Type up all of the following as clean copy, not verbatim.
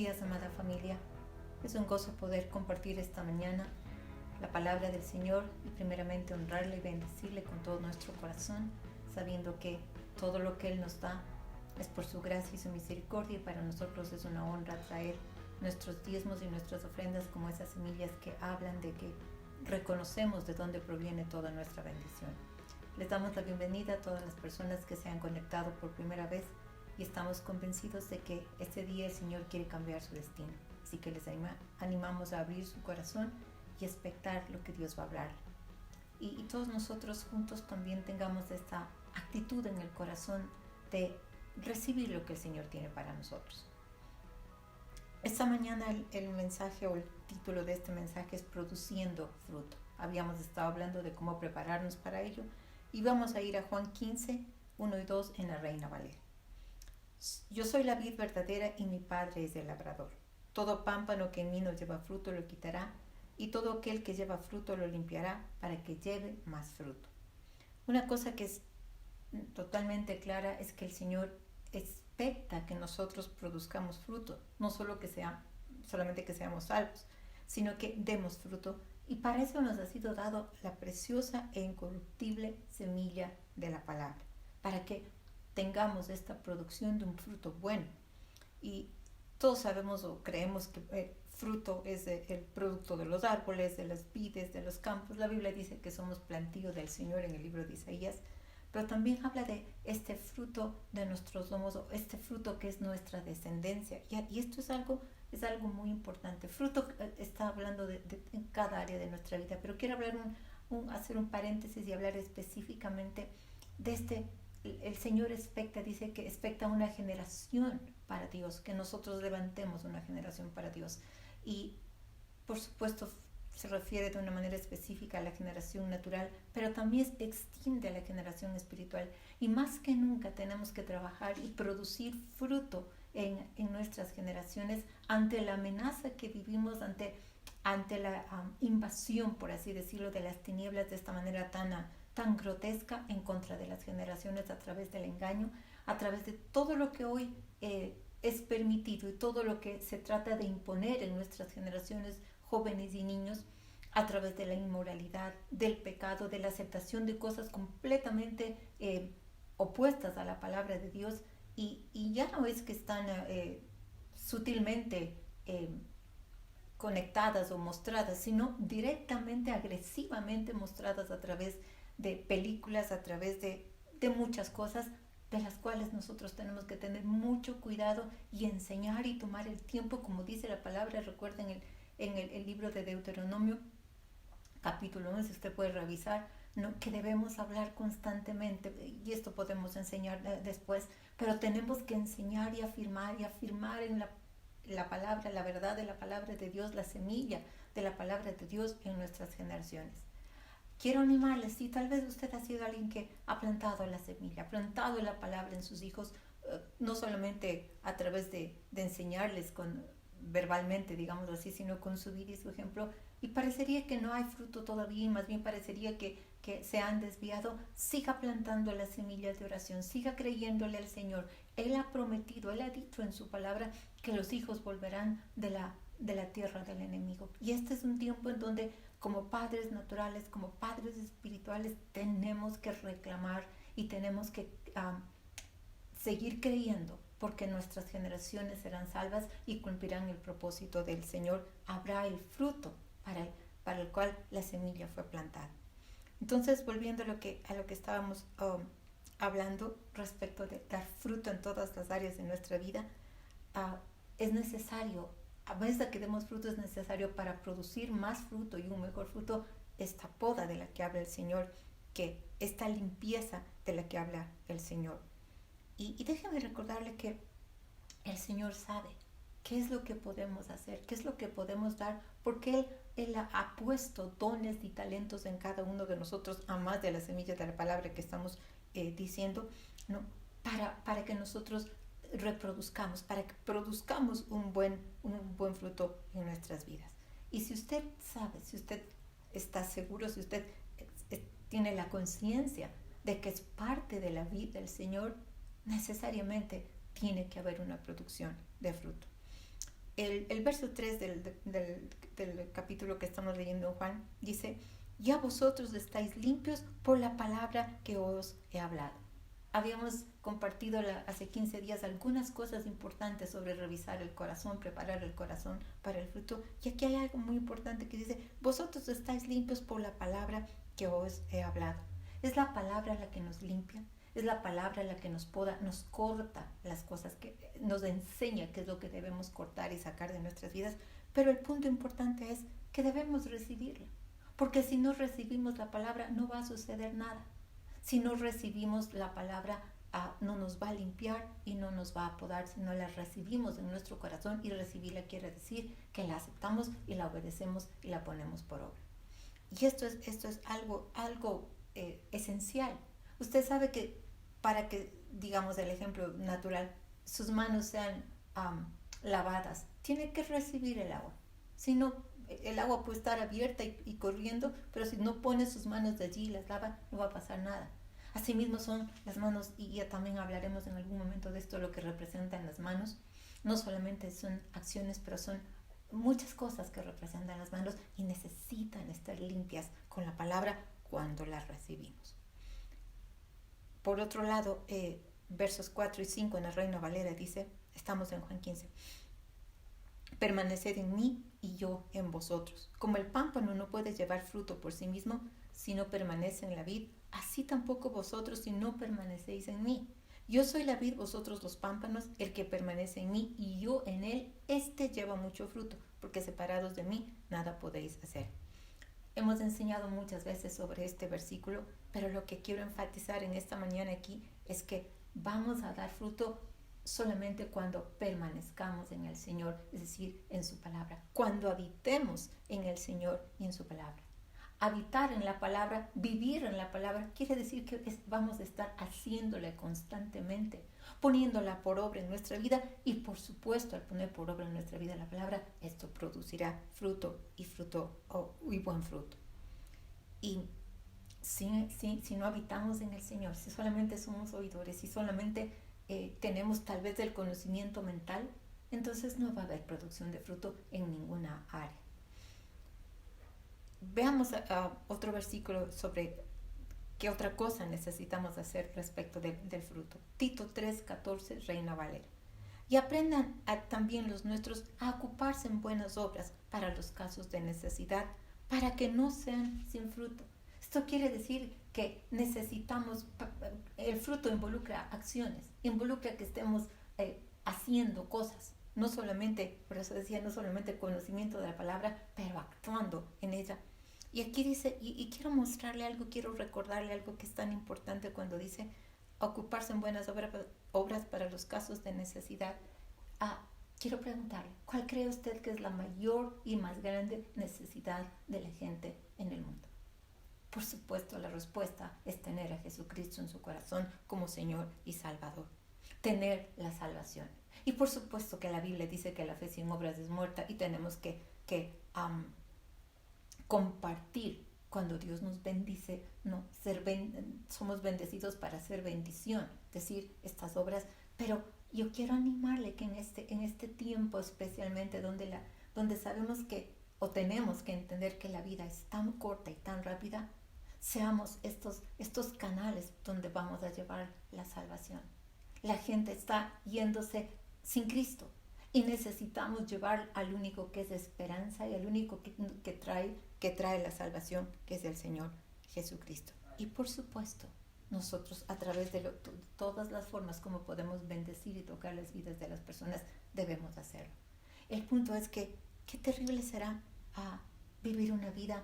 días, amada familia. Es un gozo poder compartir esta mañana la palabra del Señor y primeramente honrarle y bendecirle con todo nuestro corazón, sabiendo que todo lo que Él nos da es por su gracia y su misericordia, y para nosotros es una honra traer nuestros diezmos y nuestras ofrendas como esas semillas que hablan de que reconocemos de dónde proviene toda nuestra bendición. Les damos la bienvenida a todas las personas que se han conectado por primera vez y estamos convencidos de que este día el Señor quiere cambiar su destino. Así que les animamos a abrir su corazón y expectar lo que Dios va a hablar. Y todos nosotros juntos también tengamos esta actitud en el corazón de recibir lo que el Señor tiene para nosotros. Esta mañana el mensaje o el título de este mensaje es Produciendo Fruto. Habíamos estado hablando de cómo prepararnos para ello y vamos a ir a Juan 15, 1 y 2 en la Reina Valera. Yo soy la vid verdadera y mi Padre es el labrador. Todo pámpano que en mí no lleva fruto lo quitará, y todo aquel que lleva fruto lo limpiará para que lleve más fruto. Una cosa que es totalmente clara es que el Señor expecta que nosotros produzcamos fruto, no solamente que seamos salvos, sino que demos fruto, y para eso nos ha sido dado la preciosa e incorruptible semilla de la palabra, para que tengamos esta producción de un fruto bueno. Y todos sabemos o creemos que el fruto es el producto de los árboles, de las vides, de los campos. La Biblia dice que somos plantío del Señor en el libro de Isaías, pero también habla de este fruto de nuestros lomos, o este fruto que es nuestra descendencia. Y esto es algo muy importante. Fruto está hablando de en cada área de nuestra vida, pero quiero hablar hacer un paréntesis y hablar específicamente de el Señor dice que expecta una generación para Dios, que nosotros levantemos una generación para Dios. Y por supuesto se refiere de una manera específica a la generación natural, pero también extiende a la generación espiritual. Y más que nunca tenemos que trabajar y producir fruto en nuestras generaciones ante la amenaza que vivimos, ante la invasión, por así decirlo, de las tinieblas de esta manera tan grotesca en contra de las generaciones, a través del engaño, a través de todo lo que hoy es permitido y todo lo que se trata de imponer en nuestras generaciones jóvenes y niños, a través de la inmoralidad, del pecado, de la aceptación de cosas completamente opuestas a la palabra de Dios, y ya no es que están sutilmente conectadas o mostradas, sino directamente, agresivamente mostradas a través de películas, a través de muchas cosas, de las cuales nosotros tenemos que tener mucho cuidado y enseñar y tomar el tiempo, como dice la palabra. Recuerden en el libro de Deuteronomio, capítulo 1, si usted puede revisar, ¿no?, que debemos hablar constantemente, y esto podemos enseñar después, pero tenemos que enseñar y afirmar en la palabra, la verdad de la palabra de Dios, la semilla de la palabra de Dios en nuestras generaciones. Quiero animarles, si tal vez usted ha sido alguien que ha plantado la semilla, ha plantado la palabra en sus hijos, no solamente a través de enseñarles verbalmente, digámoslo así, sino con su vida y su ejemplo, y parecería que no hay fruto todavía, y más bien parecería que se han desviado, siga plantando las semillas de oración, siga creyéndole al Señor. Él ha prometido, Él ha dicho en su palabra que los hijos volverán de la tierra del enemigo. Y este es un tiempo en donde, como padres naturales, como padres espirituales, tenemos que reclamar y tenemos que seguir creyendo, porque nuestras generaciones serán salvas y cumplirán el propósito del Señor. Habrá el fruto para el cual la semilla fue plantada. Entonces, volviendo a lo que estábamos hablando respecto de dar fruto en todas las áreas de nuestra vida, es necesario, a vez de que demos fruto, es necesario, para producir más fruto y un mejor fruto, esta poda de la que habla el Señor, que esta limpieza de la que habla el Señor. Y déjeme recordarle que el Señor sabe qué es lo que podemos hacer, qué es lo que podemos dar, porque Él ha puesto dones y talentos en cada uno de nosotros, a más de la semilla de la palabra que estamos diciendo, ¿no?, para que nosotros reproduzcamos, para que produzcamos un buen fruto en nuestras vidas. Y si usted sabe, si usted está seguro, si usted tiene la conciencia de que es parte de la vida del Señor, necesariamente tiene que haber una producción de fruto. el verso 3 del capítulo que estamos leyendo en Juan dice: ya vosotros estáis limpios por la palabra que os he hablado. Habíamos compartido hace 15 días algunas cosas importantes sobre revisar el corazón, preparar el corazón para el fruto. Y aquí hay algo muy importante que dice: vosotros estáis limpios por la palabra que os he hablado. Es la palabra la que nos limpia, es la palabra la que nos poda, nos corta las cosas, que nos enseña qué es lo que debemos cortar y sacar de nuestras vidas. Pero el punto importante es que debemos recibirla, porque si no recibimos la palabra no va a suceder nada. Si no recibimos la palabra, no nos va a limpiar y no nos va a podar. Si no la recibimos en nuestro corazón, y recibirla quiere decir que la aceptamos y la obedecemos y la ponemos por obra. Y esto es algo esencial. Usted sabe que para que, digamos, el ejemplo natural, sus manos sean lavadas, tiene que recibir el agua. Si no, el agua puede estar abierta y corriendo, pero si no pone sus manos de allí y las lava, no va a pasar nada. Asimismo son las manos, y ya también hablaremos en algún momento de esto, lo que representan las manos. No solamente son acciones, pero son muchas cosas que representan las manos y necesitan estar limpias con la palabra cuando las recibimos. Por otro lado, versos 4 y 5 en la Reina Valera dice, estamos en Juan 15: permaneced en mí y yo en vosotros. Como el pámpano no puede llevar fruto por sí mismo si no permanece en la vid, así tampoco vosotros si no permanecéis en mí. Yo soy la vid, vosotros los pámpanos. El que permanece en mí y yo en él, éste lleva mucho fruto, porque separados de mí nada podéis hacer. Hemos enseñado muchas veces sobre este versículo, pero lo que quiero enfatizar en esta mañana aquí es que vamos a dar fruto solamente cuando permanezcamos en el Señor, es decir, en su palabra, cuando habitemos en el Señor y en su palabra. Habitar en la palabra, vivir en la palabra, quiere decir que vamos a estar haciéndola constantemente, poniéndola por obra en nuestra vida, y por supuesto, al poner por obra en nuestra vida la palabra, esto producirá fruto y buen fruto. Y si no habitamos en el Señor, si solamente somos oidores, si solamente tenemos tal vez el conocimiento mental, entonces no va a haber producción de fruto en ninguna área. Veamos otro versículo sobre qué otra cosa necesitamos hacer respecto del fruto. Tito 3:14, Reina Valera. Y aprendan también los nuestros a ocuparse en buenas obras para los casos de necesidad, para que no sean sin fruto. Esto quiere decir que necesitamos, el fruto involucra acciones, involucra que estemos haciendo cosas. No solamente, por eso decía, no solamente conocimiento de la palabra, pero actuando en ella. Y aquí dice, y quiero mostrarle algo, quiero recordarle algo que es tan importante cuando dice ocuparse en buenas obras para los casos de necesidad. Quiero preguntarle, ¿cuál cree usted que es la mayor y más grande necesidad de la gente en el mundo? Por supuesto, la respuesta es tener a Jesucristo en su corazón como Señor y Salvador. Tener la salvación. Y por supuesto que la Biblia dice que la fe sin obras es muerta, y tenemos que compartir cuando Dios nos bendice, ¿no? Somos bendecidos para ser bendición, decir estas obras. Pero yo quiero animarle que en este tiempo especialmente donde sabemos que, o tenemos que entender que la vida es tan corta y tan rápida, seamos estos canales donde vamos a llevar la salvación. La gente está yéndose sin Cristo y necesitamos llevar al único que es esperanza y al único que trae la salvación, que es el Señor Jesucristo. Y por supuesto, nosotros a través de todas las formas como podemos bendecir y tocar las vidas de las personas, debemos hacerlo. El punto es que qué terrible será vivir una vida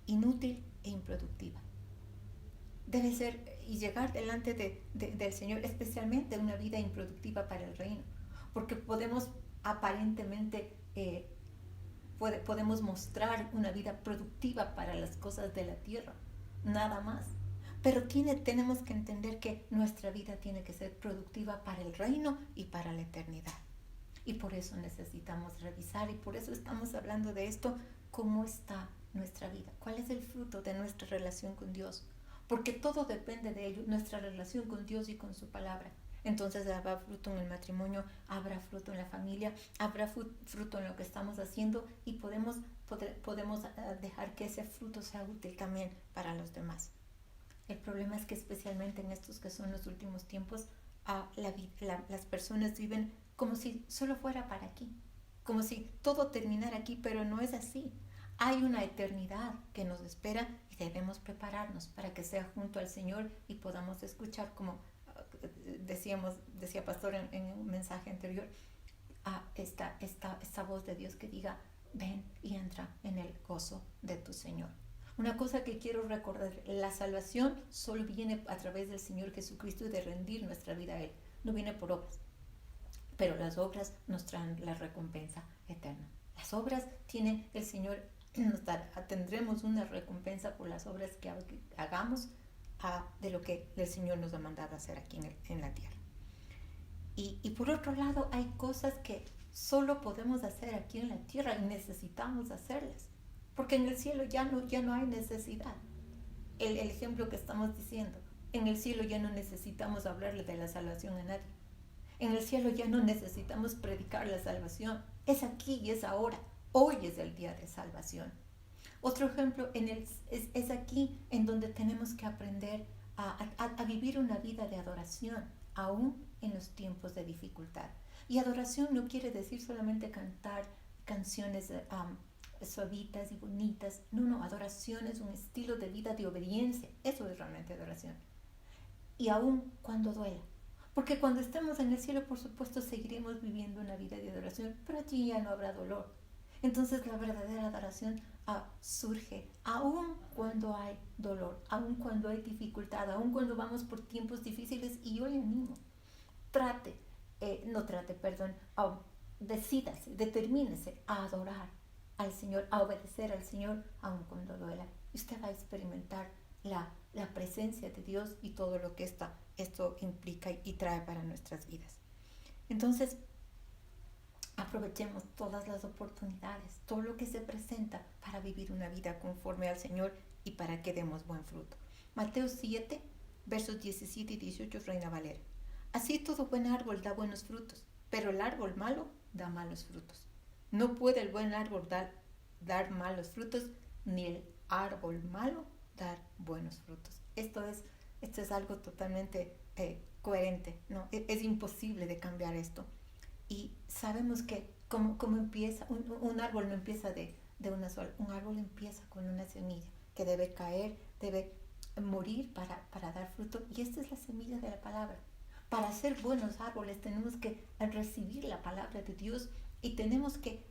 inútil e improductiva. Debe ser y llegar delante del Señor, especialmente una vida improductiva para el reino, porque podemos aparentemente podemos mostrar una vida productiva para las cosas de la tierra, nada más. Pero tenemos que entender que nuestra vida tiene que ser productiva para el reino y para la eternidad. Y por eso necesitamos revisar, y por eso estamos hablando de esto, cómo está nuestra vida, cuál es el fruto de nuestra relación con Dios, porque todo depende de ello, nuestra relación con Dios y con su palabra. entonces habrá fruto en el matrimonio, habrá fruto en la familia, habrá fruto en lo que estamos haciendo y podemos dejar que ese fruto sea útil también para los demás. El problema es que especialmente en estos que son los últimos tiempos, las personas viven como si solo fuera para aquí, como si todo terminara aquí, pero no es así. Hay una eternidad que nos espera y debemos prepararnos para que sea junto al Señor y podamos escuchar, como decía Pastor en un mensaje anterior, esta voz de Dios que diga, ven y entra en el gozo de tu Señor. Una cosa que quiero recordar, la salvación solo viene a través del Señor Jesucristo y de rendir nuestra vida a Él, no viene por obras, pero las obras nos traen la recompensa eterna. Las obras tiene el Señor, tendremos una recompensa por las obras que hagamos de lo que el Señor nos ha mandado hacer aquí en la tierra. Y por otro lado, hay cosas que solo podemos hacer aquí en la tierra y necesitamos hacerlas, porque en el cielo ya no hay necesidad. El ejemplo que estamos diciendo, en el cielo ya no necesitamos hablarle de la salvación a nadie. En el cielo ya no necesitamos predicar la salvación. Es aquí y es ahora. Hoy es el día de salvación. Otro ejemplo es aquí en donde tenemos que aprender a vivir una vida de adoración, aún en los tiempos de dificultad. Y adoración no quiere decir solamente cantar canciones suavitas y bonitas. No, adoración es un estilo de vida de obediencia. Eso es realmente adoración. Y aún cuando duela. Porque cuando estemos en el cielo, por supuesto, seguiremos viviendo una vida de adoración, pero allí ya no habrá dolor. Entonces la verdadera adoración surge aún cuando hay dolor, aún cuando hay dificultad, aún cuando vamos por tiempos difíciles. Y yo le animo, decídase, determínese a adorar al Señor, a obedecer al Señor, aún cuando duela. Y usted va a experimentar la presencia de Dios y todo lo que esto implica y trae para nuestras vidas. Entonces, aprovechemos todas las oportunidades, todo lo que se presenta para vivir una vida conforme al Señor y para que demos buen fruto. Mateo 7, versos 17 y 18, Reina Valera. Así todo buen árbol da buenos frutos, pero el árbol malo da malos frutos. No puede el buen árbol dar malos frutos, ni el árbol malo dar buenos frutos. Esto es algo totalmente coherente, ¿no? Es imposible de cambiar esto. Y sabemos que como empieza, un árbol no empieza de una sola, un árbol empieza con una semilla que debe caer, debe morir para dar fruto. Y esta es la semilla de la palabra. Para ser buenos árboles tenemos que recibir la palabra de Dios y tenemos que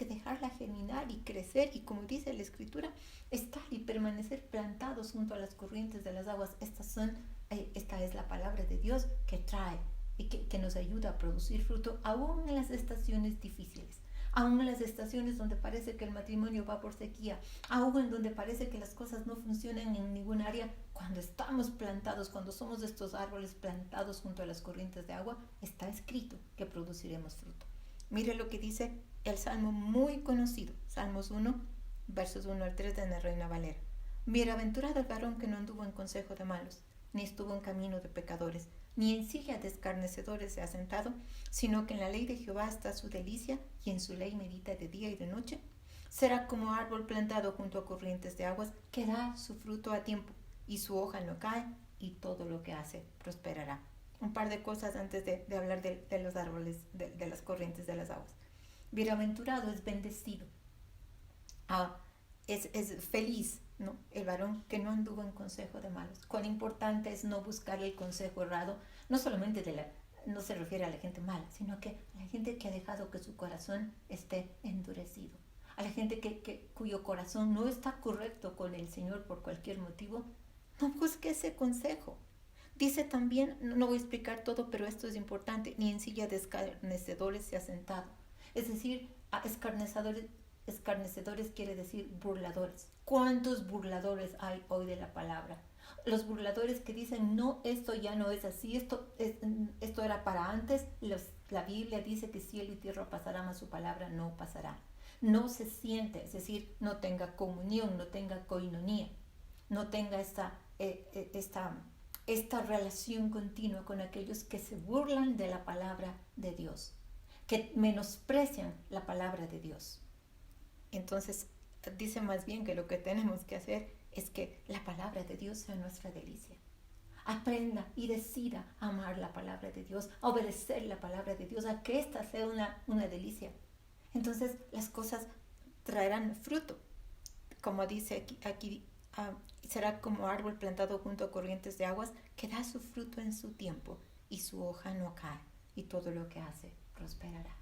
dejarla germinar y crecer, y como dice la Escritura, estar y permanecer plantados junto a las corrientes de las aguas. Esta es la palabra de Dios que trae y que nos ayuda a producir fruto aún en las estaciones difíciles, aún en las estaciones donde parece que el matrimonio va por sequía, aún en donde parece que las cosas no funcionan en ningún área. Cuando estamos plantados, cuando somos estos árboles plantados junto a las corrientes de agua, está escrito que produciremos fruto. Mire lo que dice el salmo muy conocido, Salmos 1, versos 1 al 3 de la Reina Valera. Bienaventurado el varón que no anduvo en consejo de malos, ni estuvo en camino de pecadores, ni en silla de escarnecedores se ha sentado, sino que en la ley de Jehová está su delicia, y en su ley medita de día y de noche. Será como árbol plantado junto a corrientes de aguas, que da su fruto a tiempo, y su hoja no cae, y todo lo que hace prosperará. Un par de cosas antes de hablar de los árboles, de las corrientes de las aguas. Bienaventurado es bendecido, es feliz, ¿no? El varón que no anduvo en consejo de malos. Cuán importante es no buscar el consejo errado, no solamente no se refiere a la gente mala, sino que a la gente que ha dejado que su corazón esté endurecido, a la gente cuyo corazón no está correcto con el Señor por cualquier motivo. No busque ese consejo. Dice también, no voy a explicar todo, pero esto es importante, ni en silla de escarnecedores se ha sentado. Es decir, escarnecedores quiere decir burladores. ¿Cuántos burladores hay hoy de la palabra? Los burladores que dicen, no, esto ya no es así, esto era para antes. La Biblia dice que cielo y tierra pasará, mas su palabra no pasará. No se siente, es decir, no tenga comunión, no tenga koinonía, no tenga esta esta relación continua con aquellos que se burlan de la palabra de Dios, que menosprecian la palabra de Dios. Entonces, dice más bien que lo que tenemos que hacer es que la palabra de Dios sea nuestra delicia. Aprenda y decida amar la palabra de Dios, a obedecer la palabra de Dios, a que ésta sea una delicia. Entonces las cosas traerán fruto. Como dice aquí será como árbol plantado junto a corrientes de aguas, que da su fruto en su tiempo, y su hoja no cae, y todo lo que hace prosperará.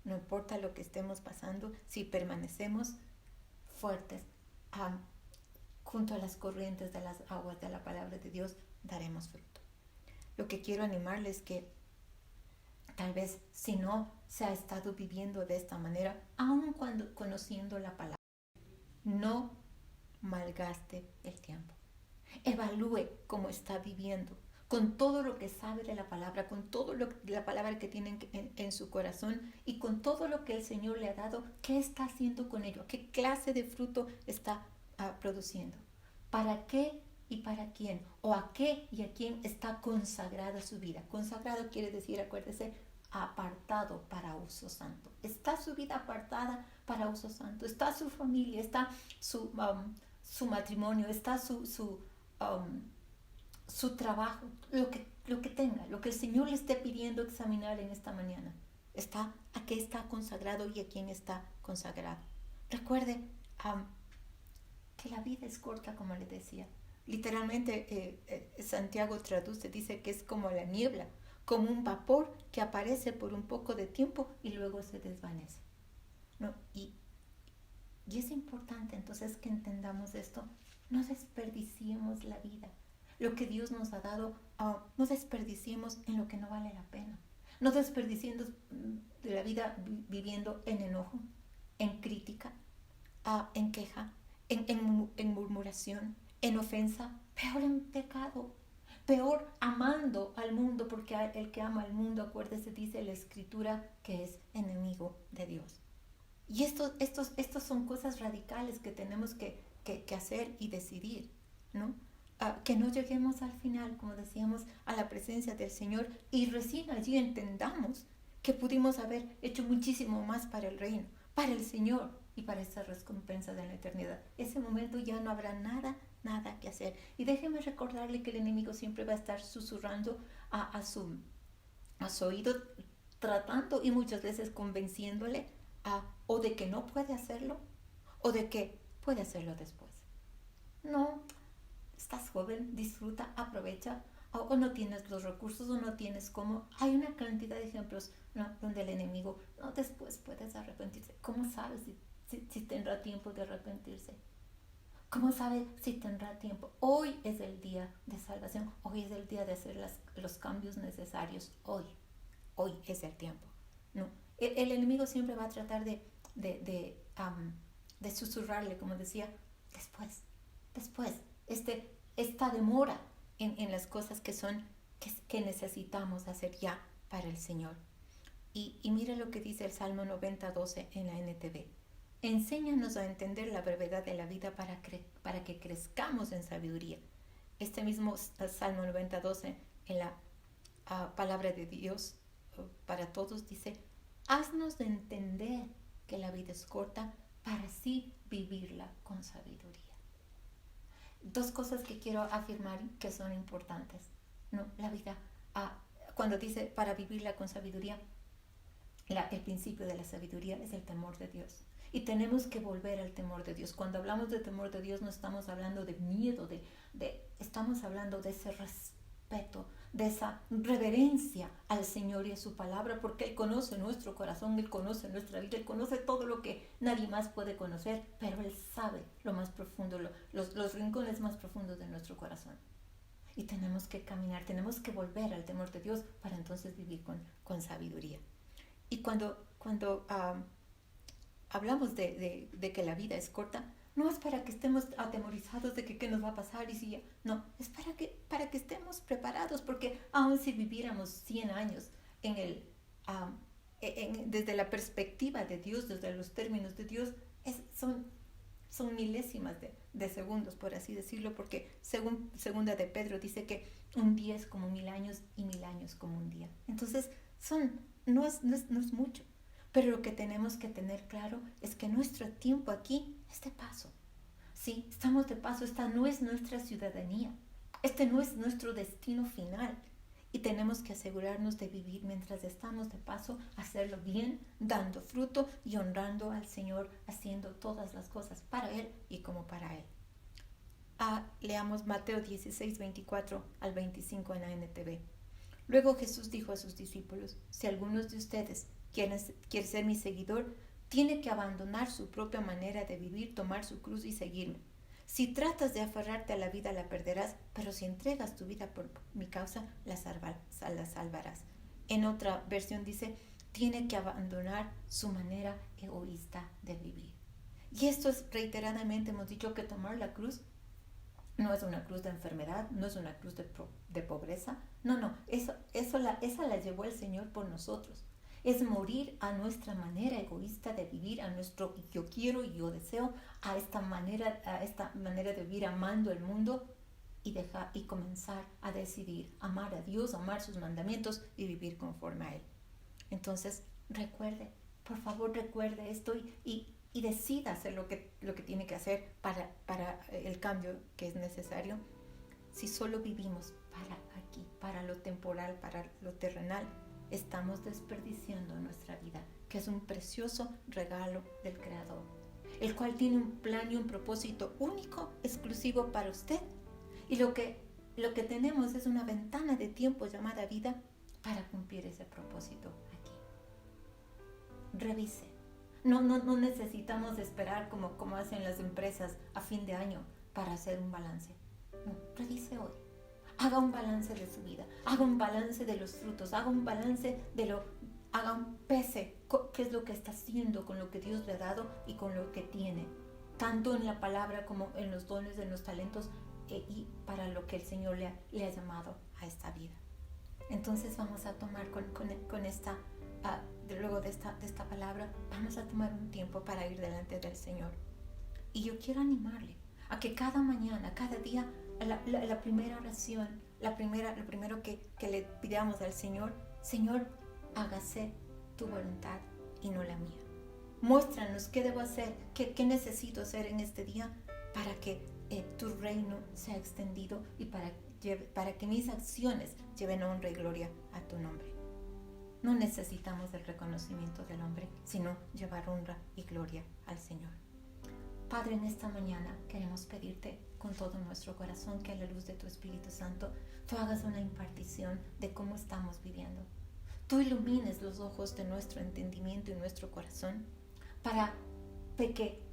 No importa lo que estemos pasando, si permanecemos fuertes junto a las corrientes de las aguas de la palabra de Dios, daremos fruto. Lo que quiero animarles es que tal vez si no se ha estado viviendo de esta manera, aun cuando conociendo la palabra, no malgaste el tiempo. Evalúe cómo está viviendo, con todo lo que sabe de la palabra, con todo la palabra que tiene en su corazón, y con todo lo que el Señor le ha dado. ¿Qué está haciendo con ello? ¿Qué clase de fruto está produciendo? ¿Para qué y para quién? ¿O a qué y a quién está consagrada su vida? Consagrado quiere decir, acuérdese, apartado para uso santo. Está su vida apartada para uso santo. Está su familia, está su matrimonio, está su trabajo, lo que tenga, lo que el Señor le esté pidiendo examinar en esta mañana. Está a qué está consagrado y a quién está consagrado. Recuerde que la vida es corta, como le decía. Literalmente Santiago traduce, dice que es como la niebla, como un vapor que aparece por un poco de tiempo y luego se desvanece, ¿no? Y es importante entonces que entendamos esto. No desperdiciemos la vida. Lo que Dios nos ha dado, no desperdiciemos en lo que no vale la pena. No desperdiciemos de la vida viviendo en enojo, en crítica, en queja, en murmuración, en ofensa, peor en pecado, peor amando al mundo, porque el que ama al mundo, acuérdese, dice la Escritura, que es enemigo de Dios. Y estos son cosas radicales que tenemos que hacer y decidir, ¿no? Que no lleguemos al final, como decíamos, a la presencia del Señor y recién allí entendamos que pudimos haber hecho muchísimo más para el reino, para el Señor y para esa recompensa de la eternidad. Ese momento ya no habrá nada que hacer. Y déjeme recordarle que el enemigo siempre va a estar susurrando a su oído, tratando y muchas veces convenciéndole o de que no puede hacerlo o de que puede hacerlo después. No, estás joven, disfruta, aprovecha, o no tienes los recursos o no tienes cómo. Hay una cantidad de ejemplos, ¿no?, donde el enemigo, no, después puedes arrepentirse. ¿Cómo sabes si tendrá tiempo de arrepentirse? ¿Cómo sabe si tendrá tiempo? Hoy es el día de salvación, hoy es el día de hacer los cambios necesarios, hoy es el tiempo, ¿no? El enemigo siempre va a tratar de susurrarle, como decía, después, esta demora en las cosas que necesitamos hacer ya para el Señor. Y mira lo que dice el Salmo 90:12 en la NTV. Enséñanos a entender la brevedad de la vida para que crezcamos en sabiduría. Este mismo Salmo 90:12 en la palabra de Dios para todos dice, haznos de entender que la vida es corta para así vivirla con sabiduría. Dos cosas que quiero afirmar que son importantes, ¿no? La vida, cuando dice para vivirla con sabiduría, el principio de la sabiduría es el temor de Dios. Y tenemos que volver al temor de Dios. Cuando hablamos de temor de Dios no estamos hablando de miedo, estamos hablando de ese respeto, de esa reverencia al Señor y a su palabra, porque Él conoce nuestro corazón, Él conoce nuestra vida, Él conoce todo lo que nadie más puede conocer, pero Él sabe lo más profundo, los rincones más profundos de nuestro corazón. Y tenemos que caminar, tenemos que volver al temor de Dios para entonces vivir con sabiduría. Y cuando hablamos de que la vida es corta, no es para que estemos atemorizados de que qué nos va a pasar y si ya, no, es para que estemos preparados, porque aun si viviéramos 100 años desde la perspectiva de Dios, desde los términos de Dios, son son milésimas de segundos, por así decirlo, porque según segunda de Pedro dice que un día es como 1000 años y 1000 años como un día. Entonces, no es mucho. Pero lo que tenemos que tener claro es que nuestro tiempo aquí es de paso. Sí, estamos de paso, esta no es nuestra ciudadanía, este no es nuestro destino final. Y tenemos que asegurarnos de vivir mientras estamos de paso, hacerlo bien, dando fruto y honrando al Señor, haciendo todas las cosas para Él y como para Él. Leamos Mateo 16, 24 al 25 en la NTV. Luego Jesús dijo a sus discípulos: si algunos de ustedes quiere ser mi seguidor, tiene que abandonar su propia manera de vivir, tomar su cruz y seguirme. Si tratas de aferrarte a la vida, la perderás, pero si entregas tu vida por mi causa, la salvarás. En otra versión dice, tiene que abandonar su manera egoísta de vivir. Y esto es, reiteradamente hemos dicho que tomar la cruz no es una cruz de enfermedad, no es una cruz de pobreza. No, esa la llevó el Señor por nosotros. Es morir a nuestra manera egoísta de vivir, a nuestro yo quiero y yo deseo, a esta manera de vivir amando el mundo y comenzar a decidir amar a Dios, amar sus mandamientos y vivir conforme a Él. Entonces, por favor recuerde esto y decida hacer lo que tiene que hacer para el cambio que es necesario. Si solo vivimos para aquí, para lo temporal, para lo terrenal, estamos desperdiciando nuestra vida, que es un precioso regalo del Creador, el cual tiene un plan y un propósito único, exclusivo para usted. Y lo que tenemos es una ventana de tiempo llamada vida para cumplir ese propósito aquí. Revise. No necesitamos esperar como hacen las empresas a fin de año para hacer un balance. No, revise hoy. Haga un balance de su vida, haga un balance de los frutos, haga un balance haga un pese qué es lo que está haciendo con lo que Dios le ha dado y con lo que tiene, tanto en la palabra como en los dones de los talentos y para lo que el Señor le ha llamado a esta vida. Entonces vamos a tomar con esta, luego de esta palabra, vamos a tomar un tiempo para ir delante del Señor. Y yo quiero animarle a que cada mañana, cada día, la primera oración, lo primero que le pidamos al Señor: Señor, hágase tu voluntad y no la mía. Muéstranos qué debo hacer, qué necesito hacer en este día para que tu reino sea extendido y para que mis acciones lleven honra y gloria a tu nombre. No necesitamos el reconocimiento del hombre, sino llevar honra y gloria al Señor. Padre, en esta mañana queremos pedirte con todo nuestro corazón que a la luz de tu Espíritu Santo tú hagas una impartición de cómo estamos viviendo. Tú ilumines los ojos de nuestro entendimiento y nuestro corazón para que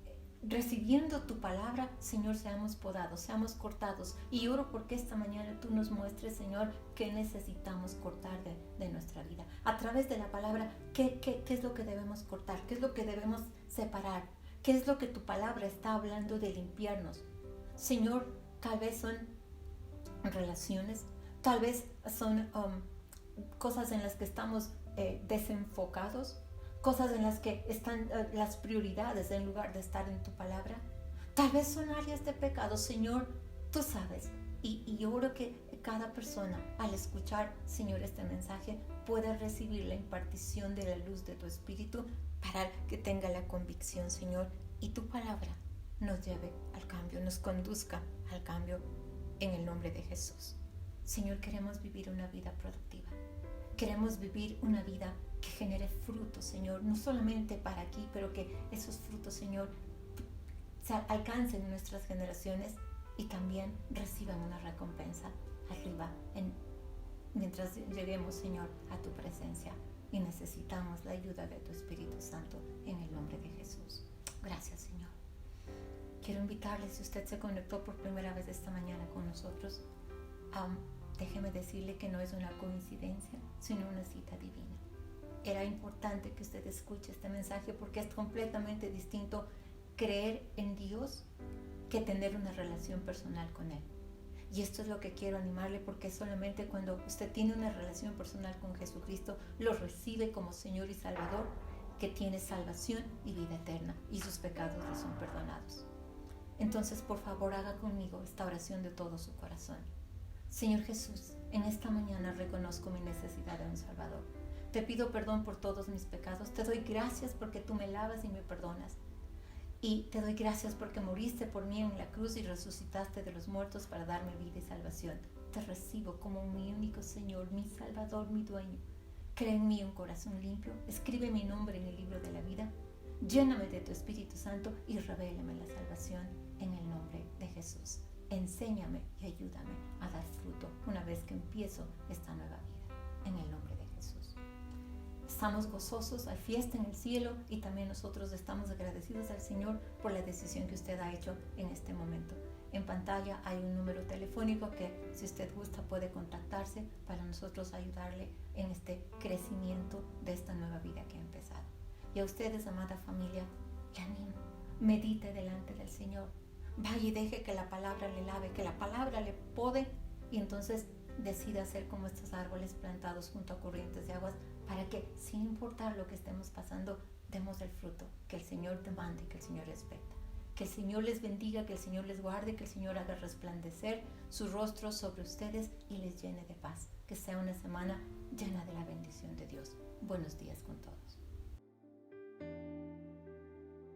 recibiendo tu palabra, Señor, seamos podados, seamos cortados. Y oro porque esta mañana tú nos muestres, Señor, qué necesitamos cortar de nuestra vida. A través de la palabra, ¿qué es lo que debemos cortar? ¿Qué es lo que debemos separar? ¿Qué es lo que tu palabra está hablando de limpiarnos? Señor, tal vez son relaciones, tal vez son cosas en las que estamos desenfocados, cosas en las que están las prioridades en lugar de estar en tu palabra. Tal vez son áreas de pecado, Señor, tú sabes. Y yo oro que cada persona, al escuchar, Señor, este mensaje, pueda recibir la impartición de la luz de tu Espíritu para que tenga la convicción, Señor, y tu palabra nos lleve al cambio, nos conduzca al cambio en el nombre de Jesús. Señor, queremos vivir una vida productiva. Queremos vivir una vida que genere frutos, Señor, no solamente para aquí, pero que esos frutos, Señor, alcancen nuestras generaciones y también reciban una recompensa arriba mientras lleguemos, Señor, a tu presencia. Y necesitamos la ayuda de tu Espíritu Santo en el nombre de Jesús. Gracias, Señor. Quiero invitarle, si usted se conectó por primera vez esta mañana con nosotros, déjeme decirle que no es una coincidencia, sino una cita divina. Era importante que usted escuche este mensaje porque es completamente distinto creer en Dios que tener una relación personal con Él. Y esto es lo que quiero animarle, porque solamente cuando usted tiene una relación personal con Jesucristo, lo recibe como Señor y Salvador, que tiene salvación y vida eterna, y sus pecados le son perdonados. Entonces, por favor, haga conmigo esta oración de todo su corazón. Señor Jesús, en esta mañana reconozco mi necesidad de un Salvador. Te pido perdón por todos mis pecados. Te doy gracias porque tú me lavas y me perdonas. Y te doy gracias porque moriste por mí en la cruz y resucitaste de los muertos para darme vida y salvación. Te recibo como mi único Señor, mi Salvador, mi dueño. Crea en mí un corazón limpio, escribe mi nombre en el libro de la vida, lléname de tu Espíritu Santo y revélame la salvación en el nombre de Jesús. Enséñame y ayúdame a dar fruto una vez que empiezo esta nueva vida, en el nombre de Jesús. Estamos gozosos, hay fiesta en el cielo y también nosotros estamos agradecidos al Señor por la decisión que usted ha hecho en este momento. En pantalla hay un número telefónico que, si usted gusta, puede contactarse para nosotros ayudarle en este crecimiento de esta nueva vida que ha empezado. Y a ustedes, amada familia, le animo, medite delante del Señor. Vaya y deje que la palabra le lave, que la palabra le pode, y entonces decida ser como estos árboles plantados junto a corrientes de aguas, para que, sin importar lo que estemos pasando, demos el fruto que el Señor demanda y que el Señor respeta. Que el Señor les bendiga, que el Señor les guarde, que el Señor haga resplandecer su rostro sobre ustedes y les llene de paz. Que sea una semana llena de la bendición de Dios. Buenos días con todos.